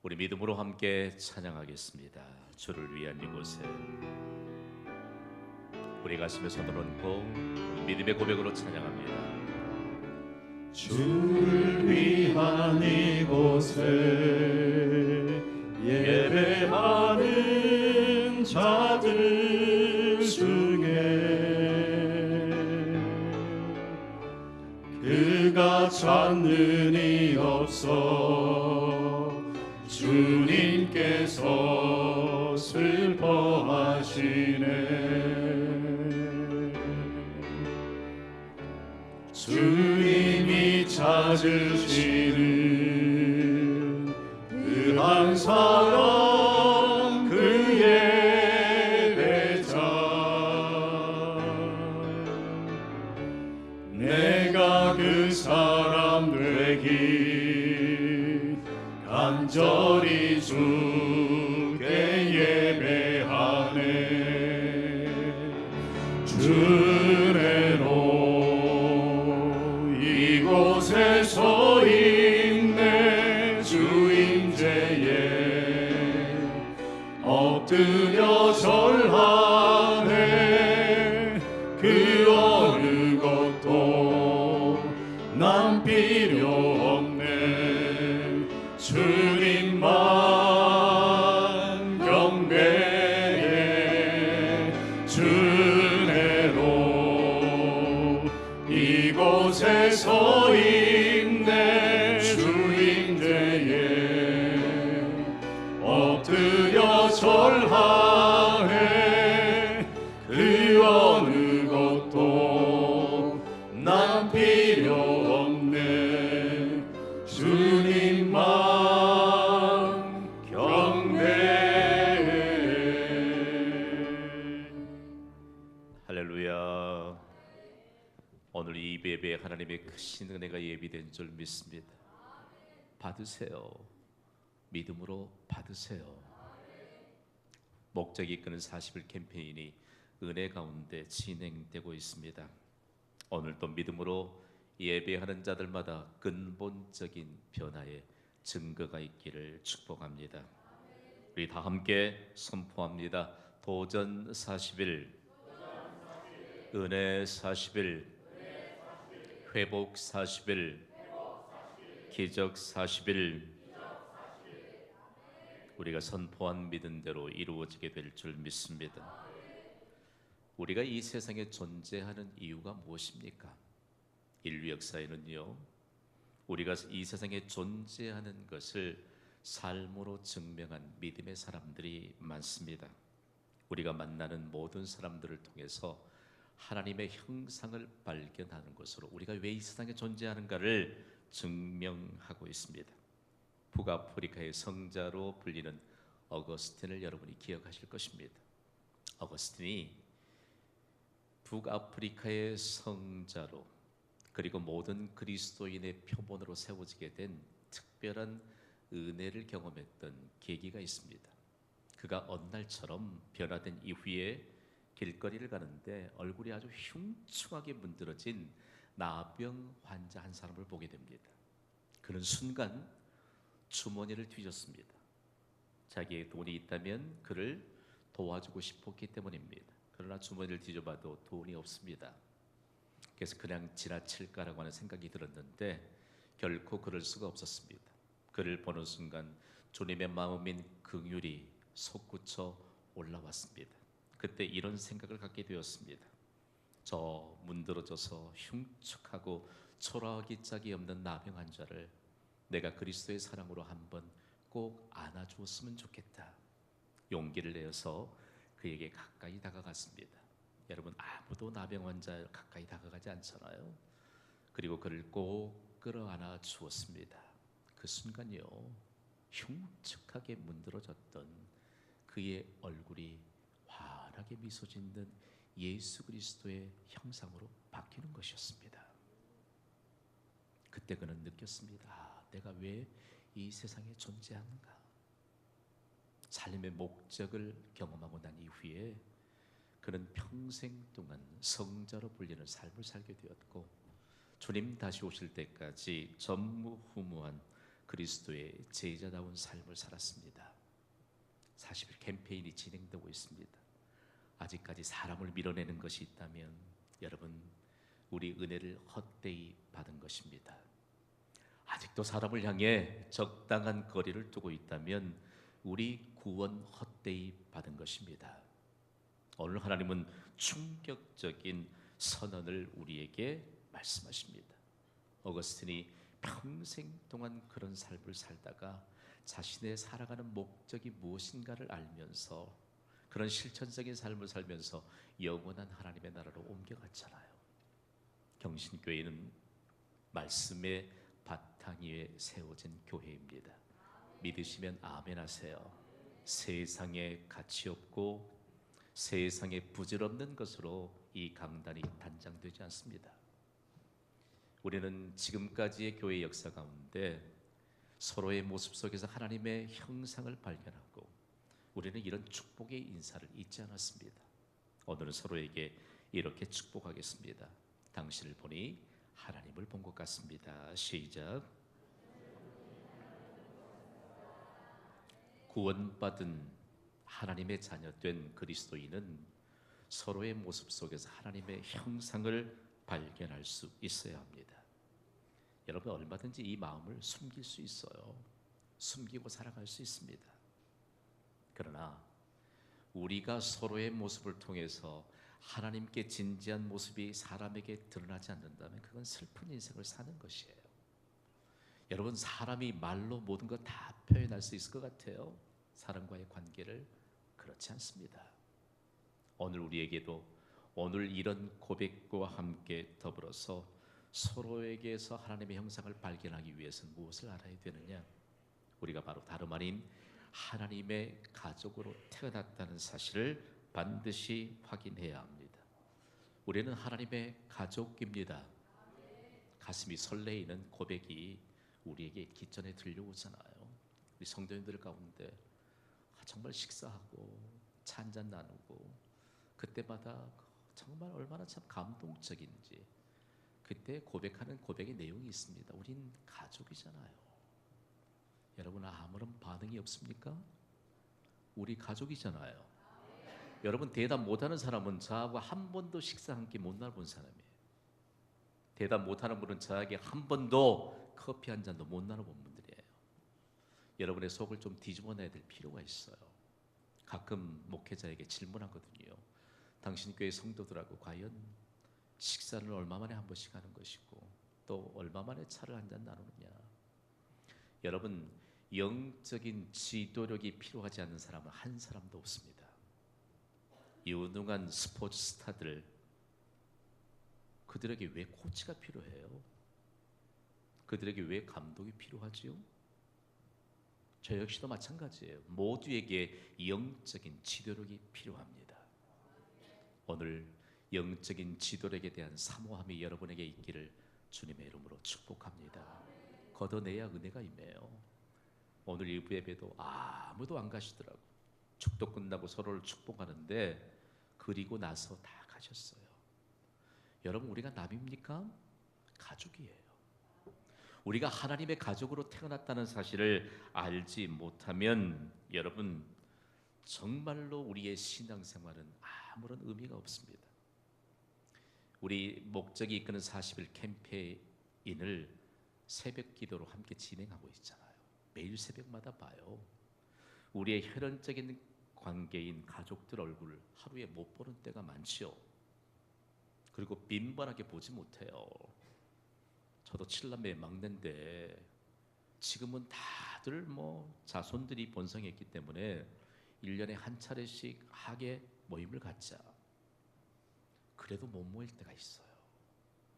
우리 믿음으로 함께 찬양하겠습니다. 주를 위한 이곳에 우리 가슴에 손을 얹고 믿음의 고백으로 찬양합니다. 주를 위한 이곳에 예배하는 자들 중에 그가 찾는 이 없어 주님께서 슬퍼하시네. 주님이 찾으시는 그 한 사람 그의 배자 내가 그 사람 되기 간절히 주께 예배하네. 주내로 이곳에 서 있네. 주임제에 엎드려 절하네. 그 어느 것도 난 필요 없네. 주님만 경배해. 주내로 이곳에 서 있네. 주임제에 엎드려 절하네. 그 어느 것도 난 필요 없네. 주님만 경배해. 할렐루야. 오늘 이 예배에 하나님의 크신 은혜가 예비된 줄 믿습니다. 받으세요. 믿음으로 받으세요. 목적이 이끄는 40일 캠페인이 은혜 가운데 진행되고 있습니다. 오늘도 믿음으로 예배하는 자들마다 근본적인 변화의 증거가 있기를 축복합니다. 우리 다 함께 선포합니다. 도전 40일, 은혜 40일, 회복 40일, 기적 40일. 우리가 선포한 믿은 대로 이루어지게 될 줄 믿습니다. 우리가 이 세상에 존재하는 이유가 무엇입니까? 인류 역사에는요, 우리가 이 세상에 존재하는 것을 삶으로 증명한 믿음의 사람들이 많습니다. 우리가 만나는 모든 사람들을 통해서 하나님의 형상을 발견하는 것으로 우리가 왜 이 세상에 존재하는가를 증명하고 있습니다. 북아프리카의 성자로 불리는 어거스틴을 여러분이 기억하실 것입니다. 어거스틴이 북아프리카의 성자로 그리고 모든 그리스도인의 표본으로 세워지게 된 특별한 은혜를 경험했던 계기가 있습니다. 그가 어느 날처럼 변화된 이후에 길거리를 가는데 얼굴이 아주 흉측하게 문드러진 나병 환자 한 사람을 보게 됩니다. 그는 순간 주머니를 뒤졌습니다. 자기의 돈이 있다면 그를 도와주고 싶었기 때문입니다. 그러나 주머니를 뒤져봐도 돈이 없습니다. 그래서 그냥 지나칠까라고 하는 생각이 들었는데 결코 그럴 수가 없었습니다. 그를 보는 순간 주님의 마음인 긍휼이 솟구쳐 올라왔습니다. 그때 이런 생각을 갖게 되었습니다. 저 문드러져서 흉측하고 초라하기 짝이 없는 나병 환자를 내가 그리스도의 사랑으로 한번 꼭 안아주었으면 좋겠다. 용기를 내어서 그에게 가까이 다가갔습니다. 여러분, 아무도 나병 환자 가까이 다가가지 않잖아요. 그리고 그를 꼭 끌어안아 주었습니다. 그 순간요, 흉측하게 문드러졌던 그의 얼굴이 환하게 미소 짓는 예수 그리스도의 형상으로 바뀌는 것이었습니다. 그때 그는 느꼈습니다. 내가 왜 이 세상에 존재하는가? 삶의 목적을 경험하고 난 이후에 그는 평생 동안 성자로 불리는 삶을 살게 되었고 주님 다시 오실 때까지 전무후무한 그리스도의 제자다운 삶을 살았습니다. 40일 캠페인이 진행되고 있습니다. 아직까지 사람을 밀어내는 것이 있다면 여러분, 우리 은혜를 헛되이 받은 것입니다. 아직도 사람을 향해 적당한 거리를 두고 있다면 우리 구원 헛되이 받은 것입니다. 오늘 하나님은 충격적인 선언을 우리에게 말씀하십니다. 어거스틴이 평생 동안 그런 삶을 살다가 자신의 살아가는 목적이 무엇인가를 알면서 그런 실천적인 삶을 살면서 영원한 하나님의 나라로 옮겨갔잖아요. 경신교회는 말씀의 바탕 위에 세워진 교회입니다. 믿으시면 아멘 하세요. 세상에 가치 없고 세상에 부질없는 것으로 이 강단이 단장되지 않습니다. 우리는 지금까지의 교회 역사 가운데 서로의 모습 속에서 하나님의 형상을 발견하고 우리는 이런 축복의 인사를 잊지 않았습니다. 오늘은 서로에게 이렇게 축복하겠습니다. 당신을 보니 하나님을 본 것 같습니다. 시작. 구원받은 하나님의 자녀된 그리스도인은 서로의 모습 속에서 하나님의 형상을 발견할 수 있어야 합니다. 여러분, 얼마든지 이 마음을 숨길 수 있어요. 숨기고 살아갈 수 있습니다. 그러나 우리가 서로의 모습을 통해서 하나님께 진지한 모습이 사람에게 드러나지 않는다면 그건 슬픈 인생을 사는 것이에요. 여러분, 사람이 말로 모든 것 다 표현할 수 있을 것 같아요. 사람과의 관계를. 그렇지 않습니다. 오늘 우리에게도 오늘 이런 고백과 함께 더불어서 서로에게서 하나님의 형상을 발견하기 위해서 무엇을 알아야 되느냐? 우리가 바로 다름 아닌 하나님의 가족으로 태어났다는 사실을 반드시 확인해야 합니다. 우리는 하나님의 가족입니다. 가슴이 설레이는 고백이 우리에게 기전에 들려오잖아요. 우리 성도님들 가운데 정말 식사하고 차 한잔 나누고 그때마다 정말 얼마나 참 감동적인지 그때 고백하는 고백의 내용이 있습니다. 우린 가족이잖아요. 여러분, 아무런 반응이 없습니까? 우리 가족이잖아요. 여러분, 대답 못하는 사람은 저하고 한 번도 식사 한 끼 못 나눠본 사람이에요. 대답 못하는 분은 저에게 한 번도 커피 한 잔도 못 나눠본 분들이에요. 여러분의 속을 좀 뒤집어내야 될 필요가 있어요. 가끔 목회자에게 질문하거든요. 당신 교회 성도들하고 과연 식사를 얼마 만에 한 번씩 하는 것이고 또 얼마 만에 차를 한 잔 나누느냐. 여러분, 영적인 지도력이 필요하지 않는 사람은 한 사람도 없습니다. 유능한 스포츠 스타들, 그들에게 왜 코치가 필요해요? 그들에게 왜 감독이 필요하지요? 저 역시도 마찬가지예요. 모두에게 영적인 지도력이 필요합니다. 오늘 영적인 지도력에 대한 사모함이 여러분에게 있기를 주님의 이름으로 축복합니다. 걷어내야 은혜가 임해요. 오늘 일부 예배도 아무도 안 가시더라고. 축도 끝나고 서로를 축복하는데 그리고 나서 다 가셨어요. 여러분, 우리가 남입니까? 가족이에요. 우리가 하나님의 가족으로 태어났다는 사실을 알지 못하면 여러분, 정말로 우리의 신앙생활은 아무런 의미가 없습니다. 우리 목적이 이끄는 40일 캠페인을 새벽 기도로 함께 진행하고 있잖아요. 매일 새벽마다 봐요. 우리의 혈연적인 관계인 가족들 얼굴 하루에 못 보는 때가 많지요. 그리고 빈번하게 보지 못해요. 저도 7남매 막내인데 지금은 다들 자손들이 번성했기 때문에 1년에 한 차례씩 하계 모임을 갖자. 그래도 못 모일 때가 있어요.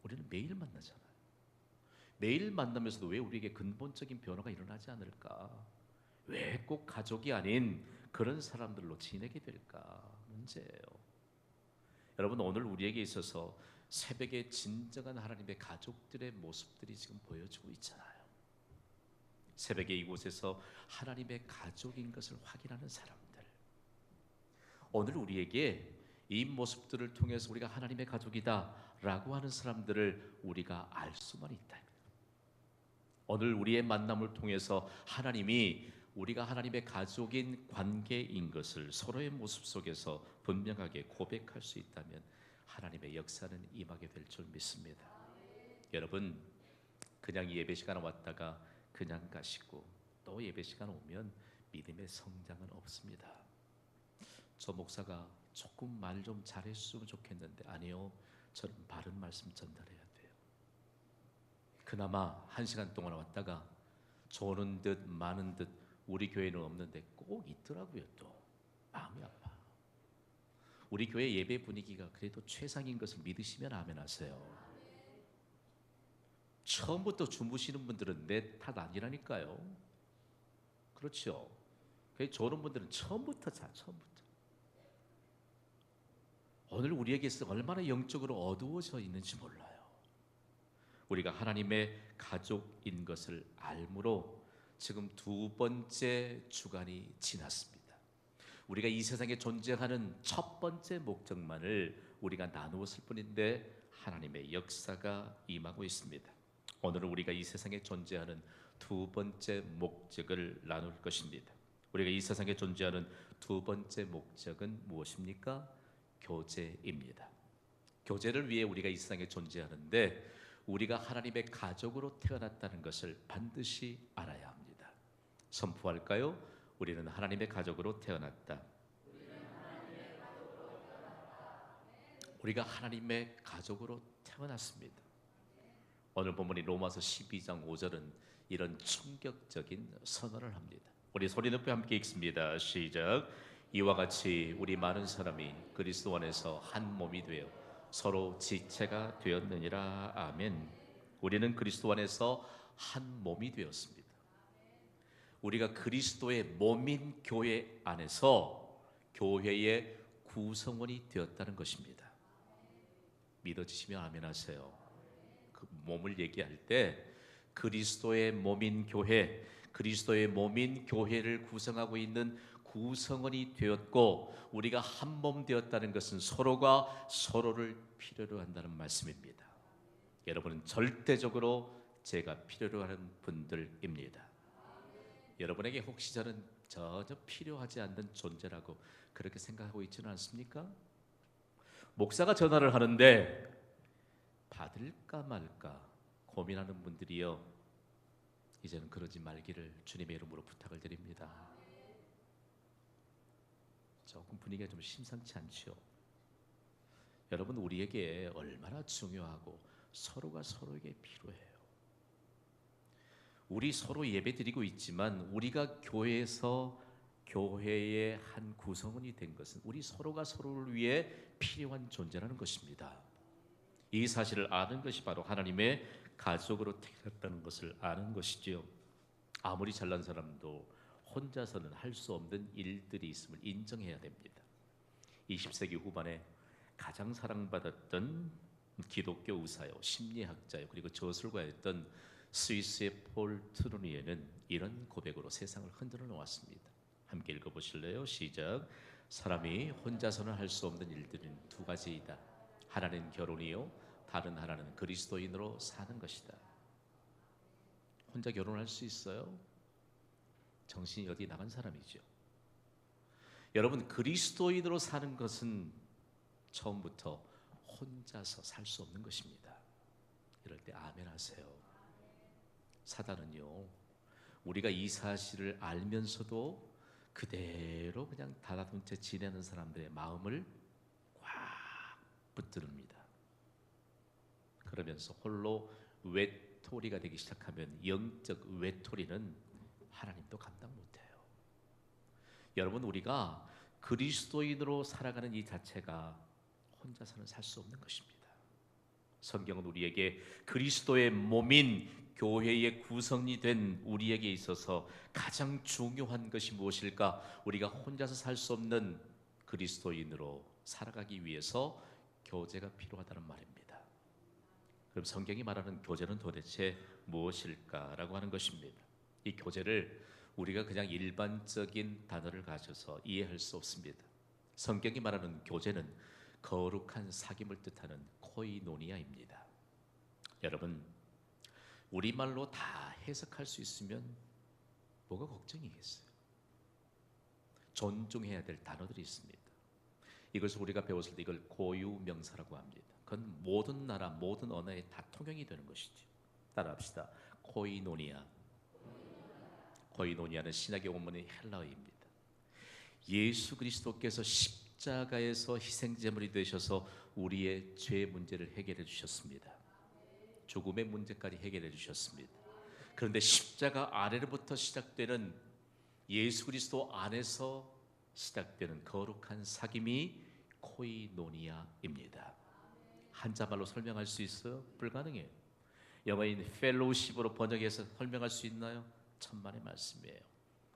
우리는 매일 만나잖아요. 매일 만나면서도 왜 우리에게 근본적인 변화가 일어나지 않을까? 왜 꼭 가족이 아닌 그런 사람들로 지내게 될까? 문제예요. 여러분, 오늘 우리에게 있어서 새벽에 진정한 하나님의 가족들의 모습들이 지금 보여주고 있잖아요. 새벽에 이곳에서 하나님의 가족인 것을 확인하는 사람들. 오늘 우리에게 이 모습들을 통해서 우리가 하나님의 가족이다 라고 하는 사람들을 우리가 알 수만 있다. 오늘 우리의 만남을 통해서 하나님이 우리가 하나님의 가족인 관계인 것을 서로의 모습 속에서 분명하게 고백할 수 있다면 하나님의 역사는 임하게 될 줄 믿습니다. 여러분, 그냥 예배 시간에 왔다가 그냥 가시고 또 예배 시간 오면 믿음의 성장은 없습니다. 저 목사가 조금 말 좀 잘했으면 좋겠는데 아니요, 저는 바른 말씀 전달해야 돼요. 그나마 1시간 동안 왔다가 좋은 듯 많은 듯 우리 교회는 없는데 꼭 있더라고요. 또 마음이 아파. 우리 교회 예배 분위기가 그래도 최상인 것을 믿으시면 아멘 하세요. 처음부터 주무시는 분들은 내 탓 아니라니까요. 그렇죠. 저런 분들은 처음부터 자, 처음부터. 오늘 우리에게서 얼마나 영적으로 어두워져 있는지 몰라요. 우리가 하나님의 가족인 것을 알므로 지금 2번째 주간이 지났습니다. 우리가 이 세상에 존재하는 첫 번째 목적만을 우리가 나누었을 뿐인데 하나님의 역사가 임하고 있습니다. 오늘은 우리가 이 세상에 존재하는 2번째 목적을 나눌 것입니다. 우리가 이 세상에 존재하는 2번째 목적은 무엇입니까? 교제입니다. 교제를 위해 우리가 이 세상에 존재하는데 우리가 하나님의 가족으로 태어났다는 것을 반드시 알아야 합니다. 선포할까요? 우리는 하나님의 가족으로 태어났다. 우리가 하나님의 가족으로 태어났습니다. 오늘 본문이 로마서 12장 5절은 이런 충격적인 선언을 합니다. 우리 소리 높여 함께 읽습니다. 시작. 이와 같이 우리 많은 사람이 그리스도 안에서 한 몸이 되어 서로 지체가 되었느니라. 아멘. 우리는 그리스도 안에서 한 몸이 되었습니다. 우리가 그리스도의 몸인 교회 안에서 교회의 구성원이 되었다는 것입니다. 믿어지시면 아멘 하세요. 그 몸을 얘기할 때 그리스도의 몸인 교회, 그리스도의 몸인 교회를 구성하고 있는 구성원이 되었고 우리가 한 몸 되었다는 것은 서로가 서로를 필요로 한다는 말씀입니다. 여러분은 절대적으로 제가 필요로 하는 분들입니다. 여러분에게 혹시 저는 전혀 필요하지 않는 존재라고 그렇게 생각하고 있지는 않습니까? 목사가 전화를 하는데 받을까 말까 고민하는 분들이요, 이제는 그러지 말기를 주님의 이름으로 부탁을 드립니다. 조금 분위기가 좀 심상치 않죠? 여러분, 우리에게 얼마나 중요하고 서로가 서로에게 필요해요. 우리 서로 예배드리고 있지만 우리가 교회에서 교회의 한 구성원이 된 것은 우리 서로가 서로를 위해 필요한 존재라는 것입니다. 이 사실을 아는 것이 바로 하나님의 가족으로 태어났다는 것을 아는 것이지요. 아무리 잘난 사람도 혼자서는 할 수 없는 일들이 있음을 인정해야 됩니다. 20세기 후반에 가장 사랑받았던 기독교 의사요, 심리학자요, 그리고 저술가였던 스위스의 폴 트루니에는 이런 고백으로 세상을 흔들어 놓았습니다. 함께 읽어보실래요? 시작. 사람이 혼자서는 할 수 없는 일들은 2가지이다. 하나는 결혼이요, 다른 하나는 그리스도인으로 사는 것이다. 혼자 결혼할 수 있어요? 정신이 어디 나간 사람이죠. 여러분, 그리스도인으로 사는 것은 처음부터 혼자서 살 수 없는 것입니다. 이럴 때 아멘 하세요. 사단은요, 우리가 이 사실을 알면서도 그대로 그냥 달라둔 채 지내는 사람들의 마음을 꽉 붙듭니다. 그러면서 홀로 외톨이가 되기 시작하면 영적 외톨이는 하나님도 감당 못해요. 여러분, 우리가 그리스도인으로 살아가는 이 자체가 혼자서는 살 수 없는 것입니다. 성경은 우리에게 그리스도의 몸인 교회의 구성이 된 우리에게 있어서 가장 중요한 것이 무엇일까? 우리가 혼자서 살 수 없는 그리스도인으로 살아가기 위해서 교제가 필요하다는 말입니다. 그럼 성경이 말하는 교제는 도대체 무엇일까라고 하는 것입니다. 이 교제를 우리가 그냥 일반적인 단어를 가져서 이해할 수 없습니다. 성경이 말하는 교제는 거룩한 사귐을 뜻하는 코이노니아입니다. 여러분, 우리말로 다 해석할 수 있으면 뭐가 걱정이겠어요? 존중해야 될 단어들이 있습니다. 이것을 우리가 배웠을 때 이걸 고유명사라고 합니다. 그건 모든 나라, 모든 언어에 다 통용이 되는 것이죠. 따라합시다. 코이노니아. 코이노니아는 신약의 원문의 헬라어입니다. 예수 그리스도께서 십자가에서 희생제물이 되셔서 우리의 죄 문제를 해결해 주셨습니다. 죽음의 문제까지 해결해 주셨습니다. 그런데 십자가 아래로부터 시작되는 예수 그리스도 안에서 시작되는 거룩한 사귐이 코이노니아입니다. 한자말로 설명할 수 있어요? 불가능해요. 영어인 펠로우십으로 번역해서 설명할 수 있나요? 천만의 말씀이에요.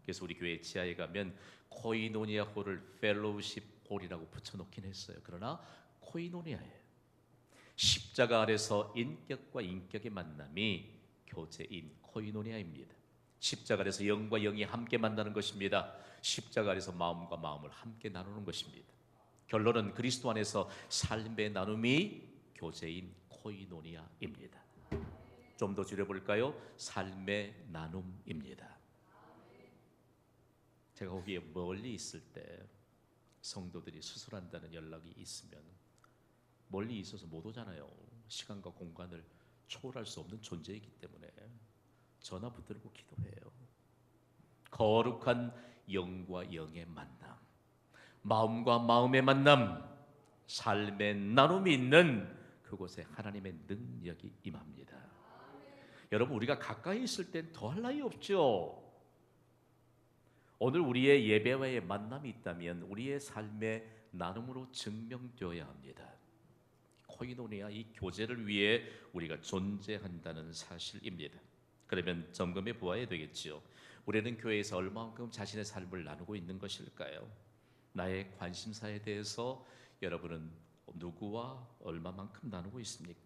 그래서 우리 교회 지하에 가면 코이노니아 홀을 펠로우십 홀이라고 붙여놓긴 했어요. 그러나 코이노니아예요. 십자가 아래서 인격과 인격의 만남이 교제인 코이노니아입니다. 십자가 아래서 영과 영이 함께 만나는 것입니다. 십자가 아래서 마음과 마음을 함께 나누는 것입니다. 결론은 그리스도 안에서 삶의 나눔이 교제인 코이노니아입니다. 좀 더 줄여볼까요? 삶의 나눔입니다. 제가 거기에 멀리 있을 때 성도들이 수술한다는 연락이 있으면 멀리 있어서 못 오잖아요. 시간과 공간을 초월할 수 없는 존재이기 때문에 전화 붙들고 기도해요. 거룩한 영과 영의 만남, 마음과 마음의 만남, 삶의 나눔이 있는 그곳에 하나님의 능력이 임합니다. 여러분, 우리가 가까이 있을 땐 더할 나위 없죠. 오늘 우리의 예배와의 만남이 있다면 우리의 삶의 나눔으로 증명되어야 합니다. 코이노니아, 이 교제를 위해 우리가 존재한다는 사실입니다. 그러면 점검해 보아야 되겠지요. 우리는 교회에서 얼마만큼 자신의 삶을 나누고 있는 것일까요? 나의 관심사에 대해서 여러분은 누구와 얼마만큼 나누고 있습니까?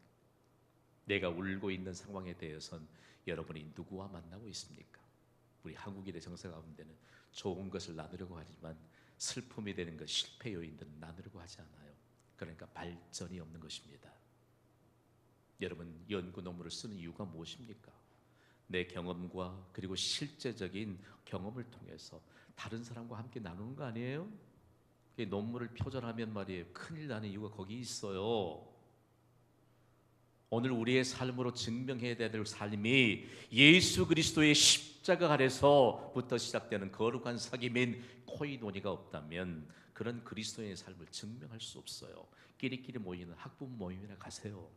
내가 울고 있는 상황에 대해서는 여러분이 누구와 만나고 있습니까? 우리 한국인의 정서 가운데는 좋은 것을 나누려고 하지만 슬픔이 되는 것, 실패 요인들은 나누려고 하지 않아요. 그러니까 발전이 없는 것입니다. 여러분, 연구 논문을 쓰는 이유가 무엇입니까? 내 경험과 그리고 실제적인 경험을 통해서 다른 사람과 함께 나누는 거 아니에요? 논문을 표절하면 말이에요, 큰일 나는 이유가 거기 있어요. 오늘 우리의 삶으로 증명해야 될 삶이 예수 그리스도의 십자가 아래서부터 시작되는 거룩한 사귐인 코이노니가 없다면 그런 그리스도의 삶을 증명할 수 없어요. 끼리끼리 모이는 학부 모임이나 가세요.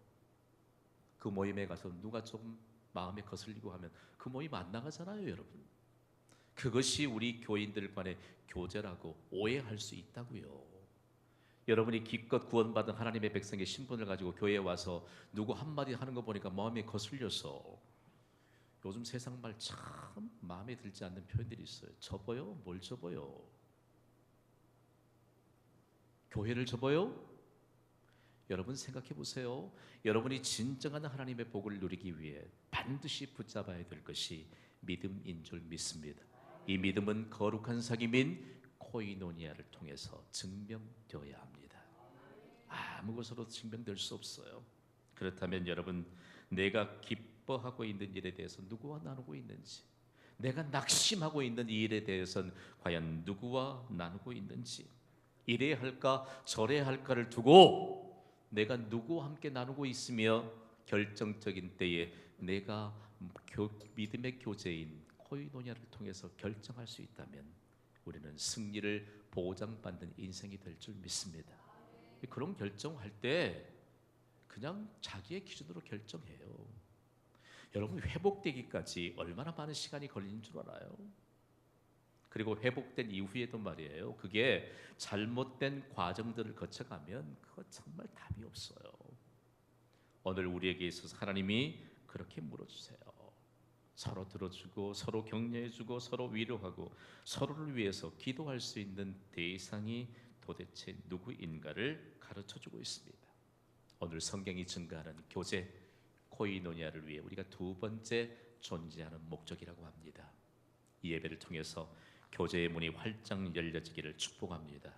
그 모임에 가서 누가 좀 마음에 거슬리고 하면 그 모임 안 나가잖아요, 여러분. 그것이 우리 교인들 간의 교제라고 오해할 수 있다고요. 여러분이 기껏 구원받은 하나님의 백성의 신분을 가지고 교회에 와서 누구 한마디 하는 거 보니까 마음이 거슬려서, 요즘 세상 말 참 마음에 들지 않는 표현들이 있어요. 접어요? 뭘 접어요? 교회를 접어요? 여러분 생각해 보세요. 여러분이 진정한 하나님의 복을 누리기 위해 반드시 붙잡아야 될 것이 믿음인 줄 믿습니다. 이 믿음은 거룩한 사귐인 코이노니아를 통해서 증명되어야 합니다. 아무 것으로 증명될 수 없어요. 그렇다면 여러분, 내가 기뻐하고 있는 일에 대해서 누구와 나누고 있는지, 내가 낙심하고 있는 이 일에 대해서는 과연 누구와 나누고 있는지, 이래야 할까 저래야 할까를 두고 내가 누구와 함께 나누고 있으며 결정적인 때에 내가 믿음의 교제인 코이노니아를 통해서 결정할 수 있다면 우리는 승리를 보장받는 인생이 될 줄 믿습니다. 그런 결정할 때 그냥 자기의 기준으로 결정해요. 여러분, 회복되기까지 얼마나 많은 시간이 걸리는 줄 알아요? 그리고 회복된 이후에도 말이에요, 그게 잘못된 과정들을 거쳐가면 그거 정말 답이 없어요. 오늘 우리에게 있어서 하나님이 그렇게 물어주세요. 서로 들어주고 서로 격려해주고 서로 위로하고 서로를 위해서 기도할 수 있는 대상이 도대체 누구인가를 가르쳐주고 있습니다. 오늘 성경이 증가하는 교제 코이노니아를 위해 우리가 두 번째 존재하는 목적이라고 합니다. 이 예배를 통해서 교제의 문이 활짝 열려지기를 축복합니다.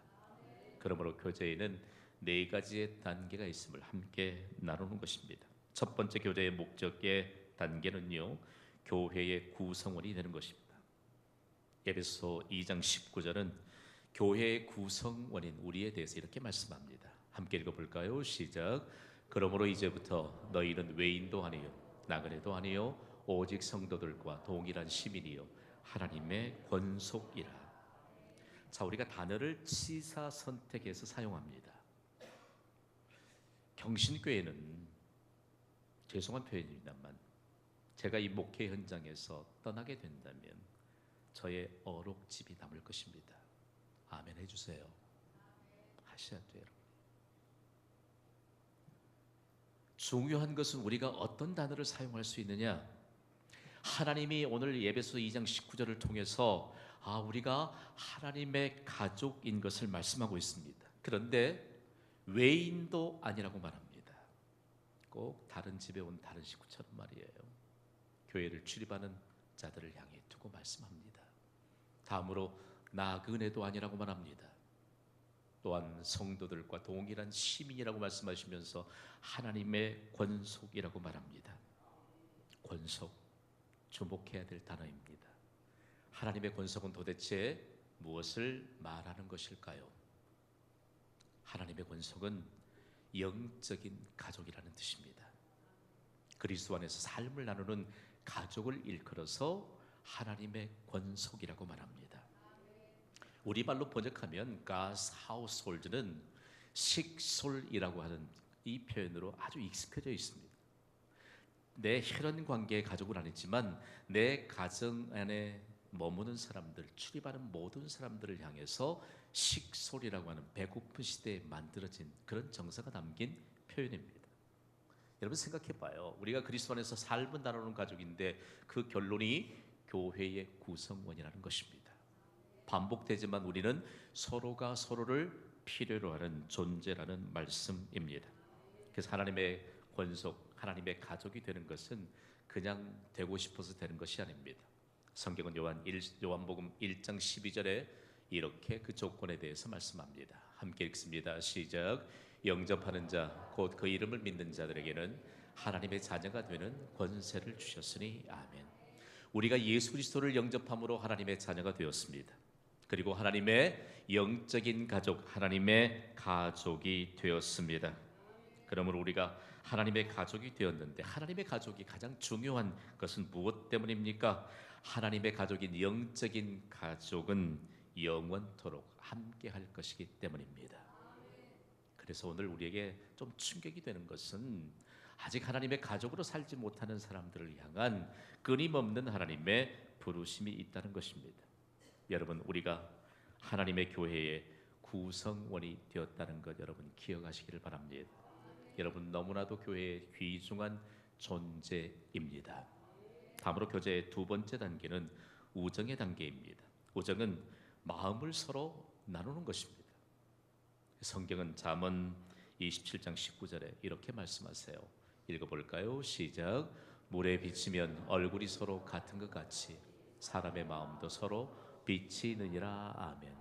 그러므로 교제에는 네 가지의 단계가 있음을 함께 나누는 것입니다. 첫 번째 교제의 목적의 단계는요, 교회의 구성원이 되는 것입니다. 에베소 2장 19절은 교회의 구성원인 우리에 대해서 이렇게 말씀합니다. 함께 읽어볼까요? 시작. 그러므로 이제부터 너희는 외인도 아니요 나그네도 아니요 오직 성도들과 동일한 시민이요 하나님의 권속이라. 자, 우리가 단어를 치사 선택해서 사용합니다. 경신교회는 죄송한 표현입니다만 제가 이 목회 현장에서 떠나게 된다면 저의 어록집이 남을 것입니다. 아멘 해주세요. 하셔야 돼요. 중요한 것은 우리가 어떤 단어를 사용할 수 있느냐. 하나님이 오늘 에베소 2장 19절을 통해서 우리가 하나님의 가족인 것을 말씀하고 있습니다. 그런데 외인도 아니라고 말합니다. 꼭 다른 집에 온 다른 식구처럼 말이에요. 교회를 출입하는 자들을 향해 두고 말씀합니다. 다음으로 나그네도 아니라고 말합니다. 또한 성도들과 동일한 시민이라고 말씀하시면서 하나님의 권속이라고 말합니다. 권속, 주목해야 될 단어입니다. 하나님의 권속은 도대체 무엇을 말하는 것일까요? 하나님의 권속은 영적인 가족이라는 뜻입니다. 그리스도 안에서 삶을 나누는 가족을 일컬어서 하나님의 권속이라고 말합니다. 우리말로 번역하면 God's household는 식솔이라고 하는 이 표현으로 아주 익숙해져 있습니다. 내 혈연 관계의 가족은 아니지만 내 가정 안에 머무는 사람들, 출입하는 모든 사람들을 향해서 식솔이라고 하는 배고픈 시대에 만들어진 그런 정서가 담긴 표현입니다. 여러분 생각해 봐요. 우리가 그리스도 안에서 삶을 나누는 가족인데 그 결론이 교회의 구성원이라는 것입니다. 반복되지만 우리는 서로가 서로를 필요로 하는 존재라는 말씀입니다. 그래서 하나님의 권속, 하나님의 가족이 되는 것은 그냥 되고 싶어서 되는 것이 아닙니다. 성경은 요한복음 1장 12절에 이렇게 그 조건에 대해서 말씀합니다. 함께 읽습니다. 시작. 영접하는 자, 곧 그 이름을 믿는 자들에게는 하나님의 자녀가 되는 권세를 주셨으니 아멘. 우리가 예수 그리스도를 영접함으로 하나님의 자녀가 되었습니다. 그리고 하나님의 영적인 가족, 하나님의 가족이 되었습니다. 그러므로 우리가 하나님의 가족이 되었는데 하나님의 가족이 가장 중요한 것은 무엇 때문입니까? 하나님의 가족인 영적인 가족은 영원토록 함께 할 것이기 때문입니다. 그래서 오늘 우리에게 좀 충격이 되는 것은 아직 하나님의 가족으로 살지 못하는 사람들을 향한 끊임없는 하나님의 부르심이 있다는 것입니다. 여러분, 우리가 하나님의 교회의 구성원이 되었다는 것 여러분 기억하시기를 바랍니다. 여러분 너무나도 교회의 귀중한 존재입니다. 다음으로 교제의 두 번째 단계는 우정의 단계입니다. 우정은 마음을 서로 나누는 것입니다. 성경은 잠언 27장 19절에 이렇게 말씀하세요. 읽어볼까요? 시작. 물에 비치면 얼굴이 서로 같은 것 같이 사람의 마음도 서로 빛이 있느니라. 아멘.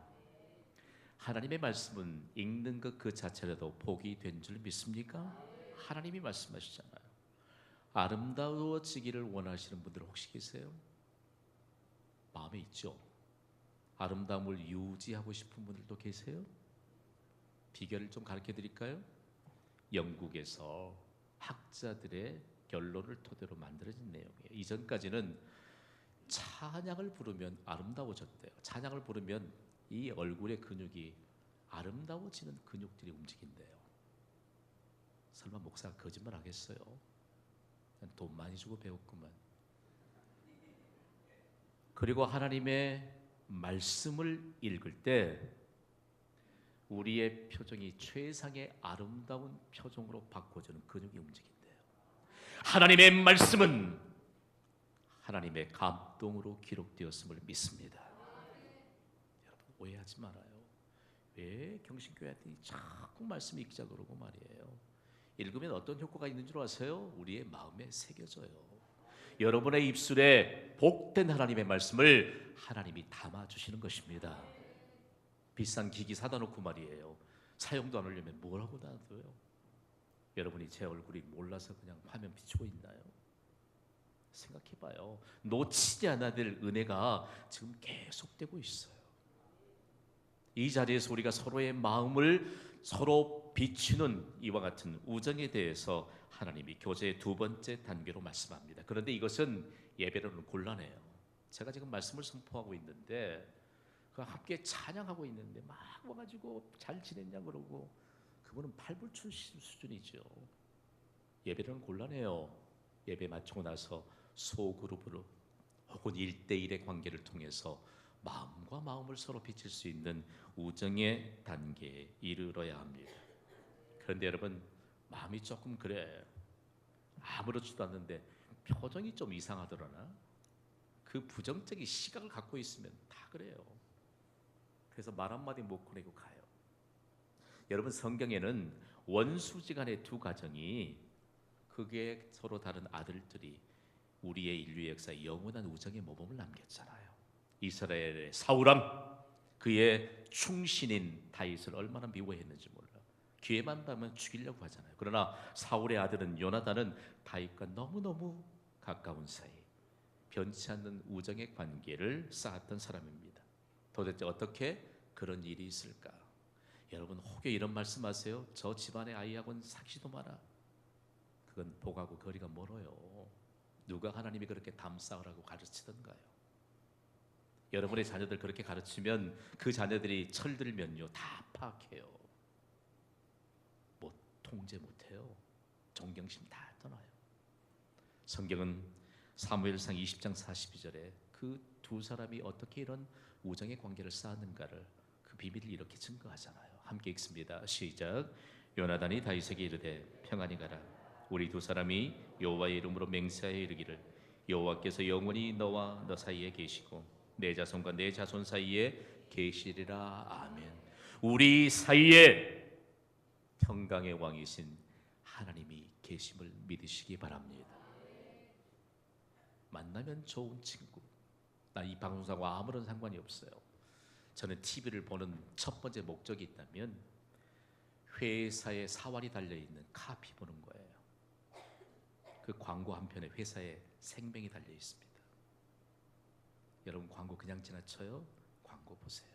하나님의 말씀은 읽는 것 그 자체라도 복이 된 줄 믿습니까? 하나님이 말씀하시잖아요. 아름다워지기를 원하시는 분들 혹시 계세요? 마음에 있죠? 아름다움을 유지하고 싶은 분들도 계세요? 비결을 좀 가르쳐 드릴까요? 영국에서 학자들의 결론을 토대로 만들어진 내용이에요. 이전까지는 찬양을 부르면 아름다워졌대요. 찬양을 부르면 이 얼굴의 근육이 아름다워지는 근육들이 움직인대요. 설마 목사가 거짓말 하겠어요? 돈 많이 주고 배웠구만. 그리고 하나님의 말씀을 읽을 때 우리의 표정이 최상의 아름다운 표정으로 바꿔주는 근육이 움직인대요. 하나님의 말씀은 하나님의 감동으로 기록되었음을 믿습니다. 여러분 오해하지 말아요. 왜 경신교회한테 자꾸 말씀 읽자 그러고 말이에요. 읽으면 어떤 효과가 있는 줄 아세요? 우리의 마음에 새겨져요. 여러분의 입술에 복된 하나님의 말씀을 하나님이 담아주시는 것입니다. 비싼 기기 사다 놓고 말이에요. 사용도 안 하려면 뭐라고 놔둬요? 여러분이 제 얼굴이 몰라서 그냥 화면 비추고 있나요? 생각해봐요. 놓치지 않아야 될 은혜가 지금 계속되고 있어요. 이 자리에서 우리가 서로의 마음을 서로 비추는 이와 같은 우정에 대해서 하나님이 교제의 두 번째 단계로 말씀합니다. 그런데 이것은 예배로는 곤란해요. 제가 지금 말씀을 선포하고 있는데 그 함께 찬양하고 있는데 막 와가지고 잘 지냈냐 그러고 그분은 팔불출 수준이죠. 예배는 곤란해요. 예배 마치고 나서 소그룹으로 혹은 1대1의 관계를 통해서 마음과 마음을 서로 비칠 수 있는 우정의 단계에 이르러야 합니다. 그런데 여러분 마음이 조금 그래 아무렇지도 않는데 표정이 좀 이상하더라나 그 부정적인 시각을 갖고 있으면 다 그래요. 그래서 말 한마디 못 꺼내고 가요. 여러분 성경에는 원수지간의 두 가정이 그게 서로 다른 아들들이 우리의 인류의 역사에 영원한 우정의 모범을 남겼잖아요. 이스라엘의 사울왕 그의 충신인 다윗을 얼마나 미워했는지 몰라. 기회만 닿으면 죽이려고 하잖아요. 그러나 사울의 아들은 요나단은 다윗과 너무너무 가까운 사이 변치 않는 우정의 관계를 쌓았던 사람입니다. 도대체 어떻게 그런 일이 있을까? 여러분 혹여 이런 말씀하세요. 저 집안의 아이하고는 삭시도 마라. 그건 복하고 거리가 멀어요. 누가 하나님이 그렇게 담 쌓으라고 가르치던가요? 여러분의 자녀들 그렇게 가르치면 그 자녀들이 철들면요 다 파악해요. 뭐 통제 못해요. 존경심 다 떠나요. 성경은 사무엘상 20장 42절에 그 두 사람이 어떻게 이런 우정의 관계를 쌓았는가를 그 비밀을 이렇게 증거하잖아요. 함께 읽습니다. 시작. 요나단이 다윗에게 이르되 평안히 가라. 우리 두 사람이 여호와의 이름으로 맹세하여 이르기를 여호와께서 영원히 너와 너 사이에 계시고 내 자손과 내 자손 사이에 계시리라. 아멘. 우리 사이에 평강의 왕이신 하나님이 계심을 믿으시기 바랍니다. 만나면 좋은 친구. 나 이 방송사와 아무런 상관이 없어요. 저는 TV를 보는 첫 번째 목적이 있다면 회사에 사활이 달려있는 카피 보는 거예요. 그 광고 한 편에 회사에 생명이 달려 있습니다. 여러분 광고 그냥 지나쳐요? 광고 보세요.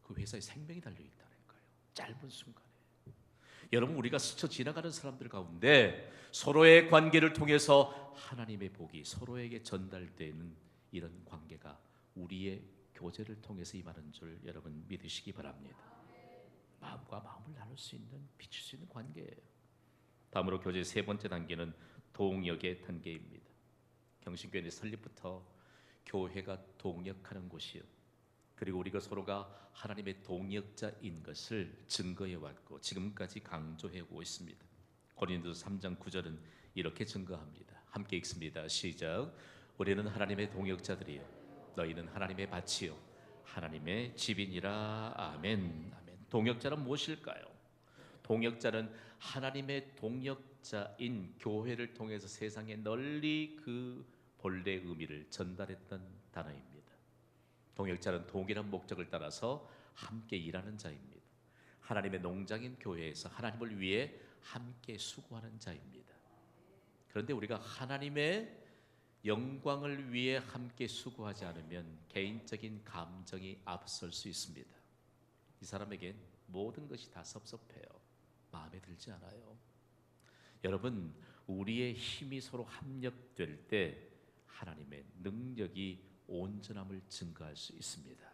그 회사에 생명이 달려 있다니까요. 짧은 순간에. 여러분 우리가 스쳐 지나가는 사람들 가운데 서로의 관계를 통해서 하나님의 복이 서로에게 전달되는 이런 관계가 우리의 교제를 통해서 임하는 줄 여러분 믿으시기 바랍니다. 마음과 마음을 나눌 수 있는 비칠 수 있는 관계예요. 다음으로 교제의 세 번째 단계는 동역의 단계입니다. 경신교회 설립부터 교회가 동역하는 곳이요. 그리고 우리가 서로가 하나님의 동역자인 것을 증거해 왔고 지금까지 강조해 오고 있습니다. 고린도서 3장 9절은 이렇게 증거합니다. 함께 읽습니다. 시작. 우리는 하나님의 동역자들이요 너희는 하나님의 밭이요 하나님의 집이니라. 아멘. 아멘. 동역자는 무엇일까요? 동역자는 하나님의 동역자인 교회를 통해서 세상에 널리 그 본래의 의미를 전달했던 단어입니다. 동역자는 동일한 목적을 따라서 함께 일하는 자입니다. 하나님의 농장인 교회에서 하나님을 위해 함께 수고하는 자입니다. 그런데 우리가 하나님의 영광을 위해 함께 수고하지 않으면 개인적인 감정이 앞설 수 있습니다. 이 사람에겐 모든 것이 다 섭섭해요. 마음에 들지 않아요. 여러분 우리의 힘이 서로 합력될 때 하나님의 능력이 온전함을 증거할 수 있습니다.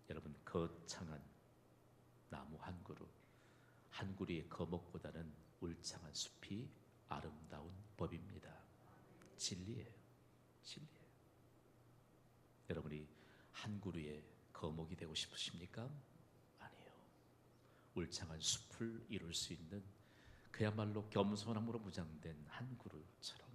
여러분 거창한 나무 한 그루 한 그루의 거목보다는 울창한 숲이 아름다운 법입니다. 진리예요. 진리예요. 여러분이 한 그루의 거목이 되고 싶으십니까? 아니에요. 울창한 숲을 이룰 수 있는 그야말로 겸손함으로 무장된 한 그루처럼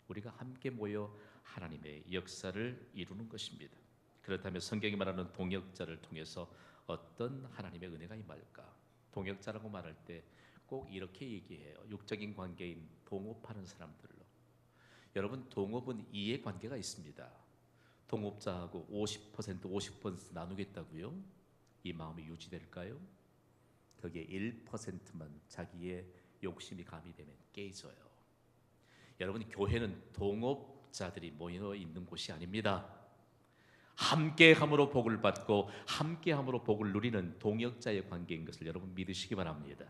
우리가 함께 모여 하나님의 역사를 이루는 것입니다. 그렇다면 성경이 말하는 동역자를 통해서 어떤 하나님의 은혜가 임할까? 동역자라고 말할 때 꼭 이렇게 얘기해요. 육적인 관계인 동업하는 사람들로. 여러분 동업은 이해관계가 있습니다. 동업자하고 50% 나누겠다고요? 이 마음이 유지될까요? 거기에 1%만 자기의 욕심이 가미되면 깨져요. 여러분, 교회는 동업자들이 모여 있는 곳이 아닙니다. 함께함으로 복을 받고 함께함으로 복을 누리는 동역자의 관계인 것을 여러분 믿으시기 바랍니다.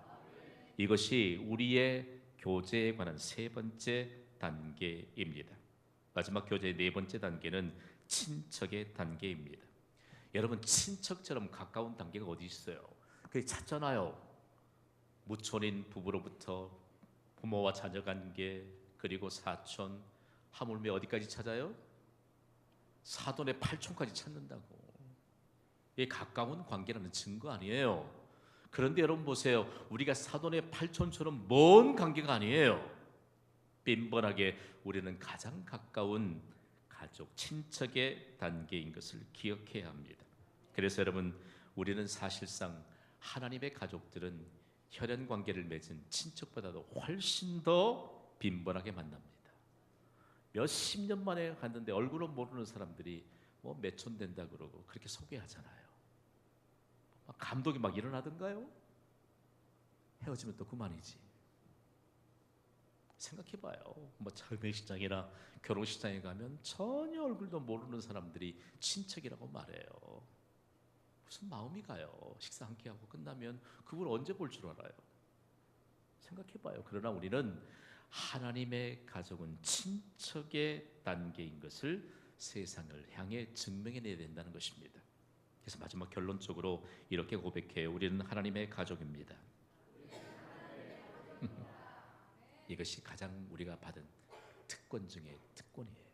이것이 우리의 교제에 관한 세 번째 단계입니다. 마지막 교제의 네 번째 단계는 친척의 단계입니다. 여러분, 친척처럼 가까운 단계가 어디 있어요? 그게 찾잖아요. 무촌인 부부로부터 부모와 자녀 관계, 그리고 사촌, 하물며 어디까지 찾아요? 사돈의 팔촌까지 찾는다고. 이게 가까운 관계라는 증거 아니에요. 그런데 여러분 보세요. 우리가 사돈의 팔촌처럼 먼 관계가 아니에요. 빈번하게 우리는 가장 가까운 가족, 친척의 단계인 것을 기억해야 합니다. 그래서 여러분, 우리는 사실상 하나님의 가족들은 혈연 관계를 맺은 친척보다도 훨씬 더 빈번하게 만납니다. 몇십 년 만에 갔는데 얼굴은 모르는 사람들이 뭐 몇촌 된다 그러고 그렇게 소개하잖아요. 감동이 막 일어나던가요? 헤어지면 또 그만이지. 생각해봐요. 뭐 장례식장이나 결혼식장에 가면 전혀 얼굴도 모르는 사람들이 친척이라고 말해요. 무슨 마음이 가요? 식사 함께 하고 끝나면 그걸 언제 볼 줄 알아요? 생각해봐요. 그러나 우리는 하나님의 가족은 친척의 단계인 것을 세상을 향해 증명해내야 된다는 것입니다. 그래서 마지막 결론적으로 이렇게 고백해요. 우리는 하나님의 가족입니다. 이것이 가장 우리가 받은 특권 중에 특권이에요.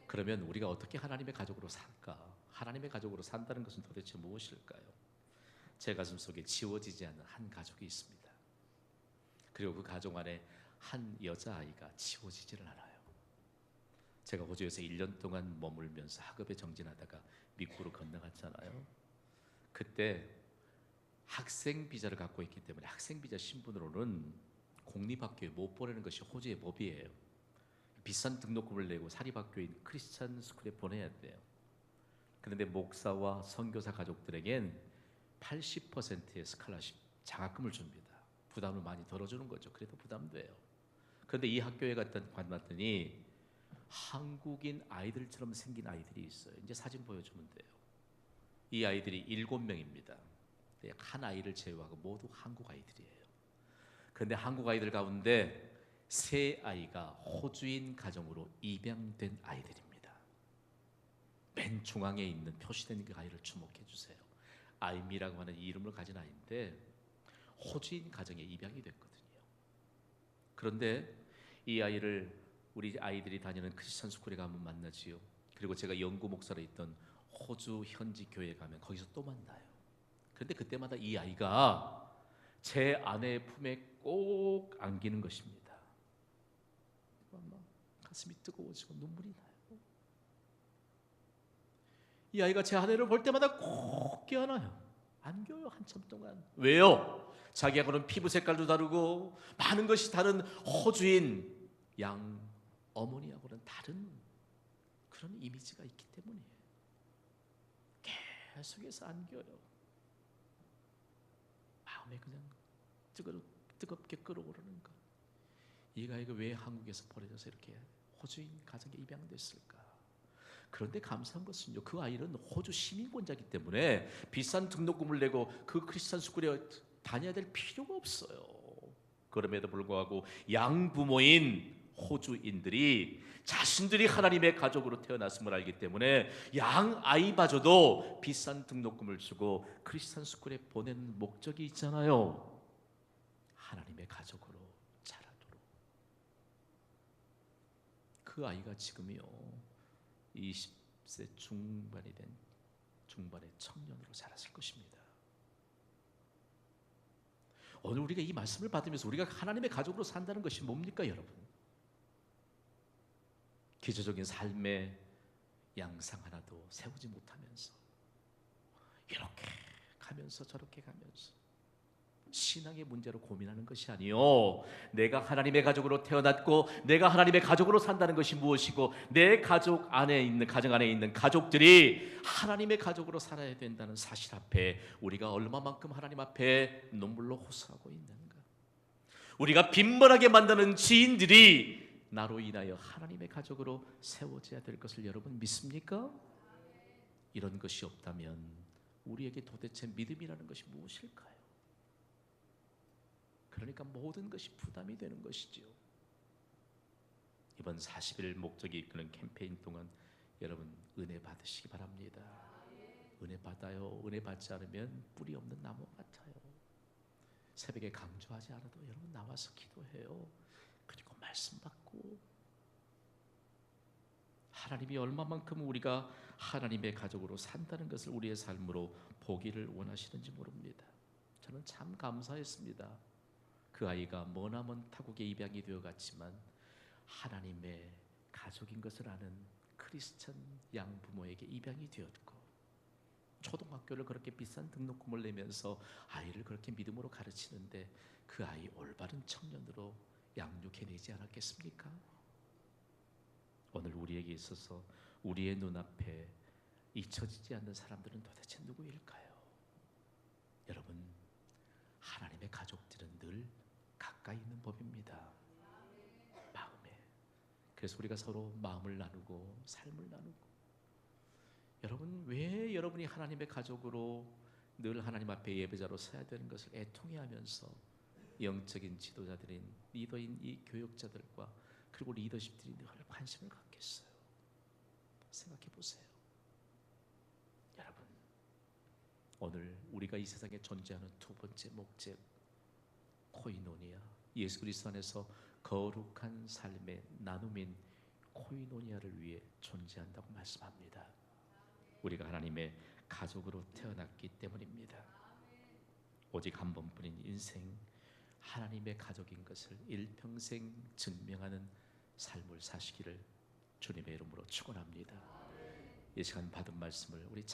그러면 우리가 어떻게 하나님의 가족으로 살까? 하나님의 가족으로 산다는 것은 도대체 무엇일까요? 제 가슴 속에 지워지지 않는 한 가족이 있습니다. 그리고 그 가족 안에 한 여자아이가 지워지지를 않아요. 제가 호주에서 1년 동안 머물면서 학업에 정진하다가 미국으로 건너갔잖아요. 그때 학생 비자를 갖고 있기 때문에 학생 비자 신분으로는 공립학교에 못 보내는 것이 호주의 법이에요. 비싼 등록금을 내고 사립학교인 크리스찬 스쿨에 보내야 돼요. 그런데 목사와 선교사 가족들에겐 80%의 스칼라십 장학금을 줍니다. 부담을 많이 덜어주는 거죠. 그래도 부담돼요. 그런데 이 학교에 갔더니 한국인 아이들처럼 생긴 아이들이 있어요. 이제 사진 보여주면 돼요. 이 아이들이 7명입니다. 한 아이를 제외하고 모두 한국 아이들이에요. 그런데 한국 아이들 가운데 3아이가 호주인 가정으로 입양된 아이들입니다. 맨 중앙에 있는 표시된 그 아이를 주목해 주세요. 아이미라고 하는 이름을 가진 아이인데 호주인 가정에 입양이 됐거든요. 그런데 이 아이를 우리 아이들이 다니는 크리스천 스쿨에 가면 만나지요. 그리고 제가 영구 목사로 있던 호주 현지 교회에 가면 거기서 또 만나요. 그런데 그때마다 이 아이가 제 아내의 품에 꼭 안기는 것입니다. 가슴이 뜨거워지고 눈물이 나요. 이 아이가 제 아내를 볼 때마다 꼭 껴안아요. 안겨요, 한참 동안. 왜요? 자기하고는 피부 색깔도 다르고 많은 것이 다른 호주인 양 어머니하고는 다른 그런 이미지가 있기 때문이에요. 계속해서 안겨요. 마음에 그냥 뜨겁게 끓어오르는 것. 이 아이가 왜 한국에서 버려져서 이렇게 호주인 가정에 입양됐을까? 그런데 감사한 것은요, 그 아이는 호주 시민권자이기 때문에 비싼 등록금을 내고 그 크리스찬 스쿨에 다녀야 될 필요가 없어요. 그럼에도 불구하고 양부모인 호주인들이 자신들이 하나님의 가족으로 태어났음을 알기 때문에 양 아이마저도 비싼 등록금을 주고 크리스찬 스쿨에 보내는 목적이 있잖아요. 하나님의 가족으로 자라도록. 그 아이가 지금이요 20세 중반이 된 중반의 청년으로 자랐을 것입니다. 오늘 우리가 이 말씀을 받으면서 우리가 하나님의 가족으로 산다는 것이 뭡니까, 여러분? 기초적인 삶의 양상 하나도 세우지 못하면서 이렇게 가면서 저렇게 가면서 신앙의 문제로 고민하는 것이 아니요, 내가 하나님의 가족으로 태어났고 내가 하나님의 가족으로 산다는 것이 무엇이고 내 가족 안에 있는 가정 안에 있는 가족들이 하나님의 가족으로 살아야 된다는 사실 앞에 우리가 얼마만큼 하나님 앞에 눈물로 호소하고 있는가. 우리가 빈번하게 만나는 지인들이 나로 인하여 하나님의 가족으로 세워져야 될 것을 여러분 믿습니까? 이런 것이 없다면 우리에게 도대체 믿음이라는 것이 무엇일까요? 그러니까 모든 것이 부담이 되는 것이지요. 이번 40일 목적이 이끄는 캠페인 동안 여러분 은혜 받으시기 바랍니다. 은혜 받아요. 은혜 받지 않으면 뿌리 없는 나무 같아요. 새벽에 강조하지 않아도 여러분 나와서 기도해요. 그리고 말씀 받고, 하나님이 얼마만큼 우리가 하나님의 가족으로 산다는 것을 우리의 삶으로 보기를 원하시는지 모릅니다. 저는 참 감사했습니다. 그 아이가 머나먼 타국에 입양이 되어 갔지만 하나님의 가족인 것을 아는 크리스천 양부모에게 입양이 되었고, 초등학교를 그렇게 비싼 등록금을 내면서 아이를 그렇게 믿음으로 가르치는데 그 아이 올바른 청년으로 양육해내지 않았겠습니까? 오늘 우리에게 있어서 우리의 눈앞에 잊혀지지 않는 사람들은 도대체 누구일까요? 여러분, 하나님의 가족들은 늘 가까이 있는 법입니다. 마음에. 그래서 우리가 서로 마음을 나누고 삶을 나누고, 여러분, 왜 여러분이 하나님의 가족으로 늘 하나님 앞에 예배자로 서야 되는 것을 애통해하면서 영적인 지도자들인 리더인 이 교역자들과 그리고 리더십들이 늘 관심을 갖겠어요? 생각해 보세요. 여러분, 오늘 우리가 이 세상에 존재하는 두 번째 목적, 코이노니아, 예수 그리스도 안에서 거룩한 삶의 나눔인 코이노니아를 위해 존재한다고 말씀합니다. 우리가 하나님의 가족으로 태어났기 때문입니다. 오직 한 번뿐인 인생, 하나님의 가족인 것을 일평생 증명하는 삶을 사시기를 주님의 이름으로 축원합니다. 이 시간 받은 말씀을 우리